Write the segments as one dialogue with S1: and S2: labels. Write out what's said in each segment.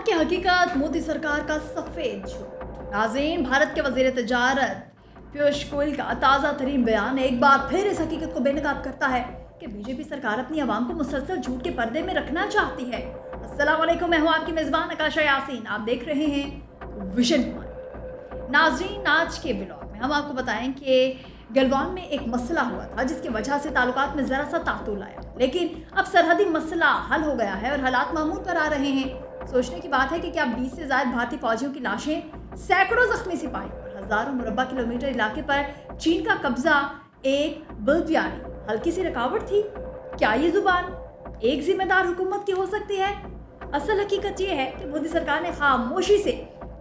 S1: की हकीकत, मोदी सरकार का सफेद झूठ। नाज़रीन, भारत के वज़ीर तजारत पीयूष गोयल का ताज़ा तरीन बयान एक बार फिर इस हकीकत को बेनकाब करता है कि बीजेपी सरकार अपनी आवाम को मुसलसल झूठ के पर्दे में रखना चाहती है। अस्सलाम वालेकुम, मैं हूँ आपकी मेज़बान आकाशा यासीन। आप देख रहे हैं विजन पॉइंट। नाज़रीन, आज के व्लॉग में हम आपको बताएं कि गलवान में एक मसला हुआ था जिसकी वजह से ताल्लुकात में ज़रा सा तातुल आया, लेकिन अब सरहदी मसला हल हो गया है और हालात मामूल पर आ रहे हैं। सोचने की बात है कि क्या 20 से ज़ायद भारतीय फौजियों की लाशें, सैकड़ों जख्मी सिपाही और हज़ारों मुरब्बा किलोमीटर इलाके पर चीन का कब्जा एक बल्ब यानी हल्की सी रुकावट थी? क्या ये जुबान एक जिम्मेदार हुकूमत की हो सकती है? असल हकीकत ये है कि मोदी सरकार ने खामोशी से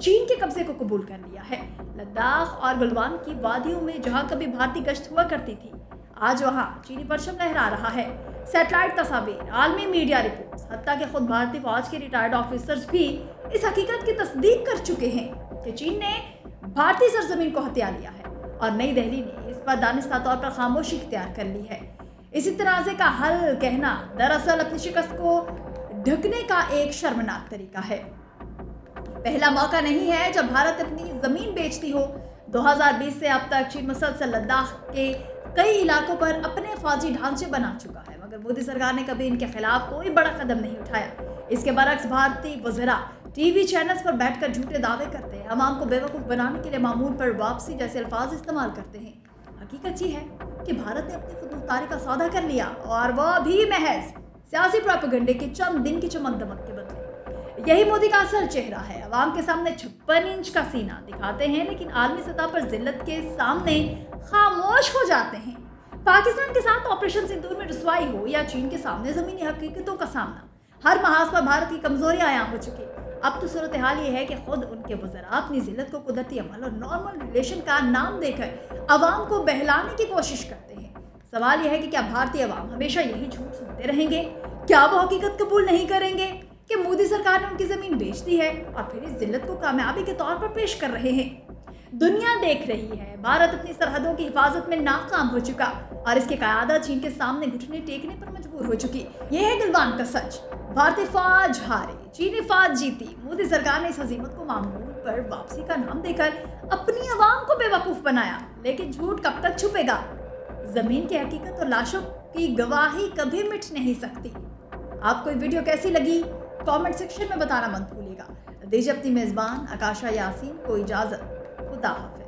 S1: चीन के कब्जे को कबूल कर लिया है। लद्दाख और गलवान की वादियों में जहां कभी भारतीय गश्त हुआ करती थी, आज वहां चीनी परचम लहरा रहा है। सैटेलाइट तस्वीर, आलमी मीडिया रिपोर्ट्स, हत्ता कि खुद भारतीय फौज के रिटायर्ड ऑफिसर्स भी इस हकीकत की तस्दीक कर चुके हैं कि चीन ने भारतीय सरजमीन को हथिया लिया है और नई दिल्ली ने इस पर दानिस्ता तौर पर खामोशी इख्तियार कर ली है। इसी तनाज़े का हल कहना दरअसल अपनी शिकस्त को ढकने का एक शर्मनाक तरीका है। पहला मौका नहीं है जब भारत अपनी जमीन बेचती हो। 2020 से अब तक चीन मुसलसल लद्दाख के कई इलाकों पर अपने फौजी ढांचे बना चुका है, मगर मोदी सरकार ने कभी इनके खिलाफ कोई बड़ा कदम नहीं उठाया। इसके बरक्स भारतीय वज़रा टीवी चैनल्स पर बैठकर झूठे दावे करते हैं, अवाम को बेवकूफ़ बनाने के लिए मामूल पर वापसी जैसे अल्फाज इस्तेमाल करते हैं। हकीकत ये है कि भारत ने अपनी खुद मुख्तारी का सौदा कर लिया, और वह भी महज सियासी प्रोपेगेंडे के चंद दिन की चमक दमक के बदले। यही मोदी का असल चेहरा है। अवाम के सामने 56 इंच का सीना दिखाते हैं, लेकिन आलमी सतह पर जिल्लत के सामने खामोश हो जाते हैं। पाकिस्तान के साथ ऑपरेशन सिंदूर में रुसवाई हो या चीन के सामने ज़मीनी हकीकतों का सामना, हर महाज पर भारत की कमजोरियां आयां हो चुकी। अब तो सूरत हाल ये है कि खुद उनके वज़रा अपनी जिल्लत को कुदरती अमल और नॉर्मल रिलेशन का नाम देकर अवाम को बहलाने की कोशिश करते हैं। सवाल यह है कि क्या भारतीय अवाम हमेशा यही झूठ सुनते रहेंगे? क्या वो हकीकत कबूल नहीं करेंगे कि मोदी सरकार ने उनकी ज़मीन बेच दी है और फिर इस जिल्लत को कामयाबी के तौर पर पेश कर रहे हैं? दुनिया देख रही है, भारत अपनी सरहदों की हिफाजत में नाकाम हो चुका और इसकी क़यादत चीन के सामने घुटने टेकने पर मजबूर हो चुकी। यह है गलवान का सच। भारतीय फौज हारे, चीनी फौज जीती। मोदी सरकार ने इस हजीमत को मामूल पर वापसी का नाम देकर अपनी आवाम को बेवकूफ़ बनाया, लेकिन झूठ कब तक छुपेगा? ज़मीन की हकीकत और लाशों की गवाही कभी मिट नहीं सकती। आपको ये वीडियो कैसी लगी कमेंट सेक्शन में बताना मत भूलिएगा। दीजिए अपनी मेज़बान आकाशा यासीन को इजाज़त। खुदा हाफ़िज़।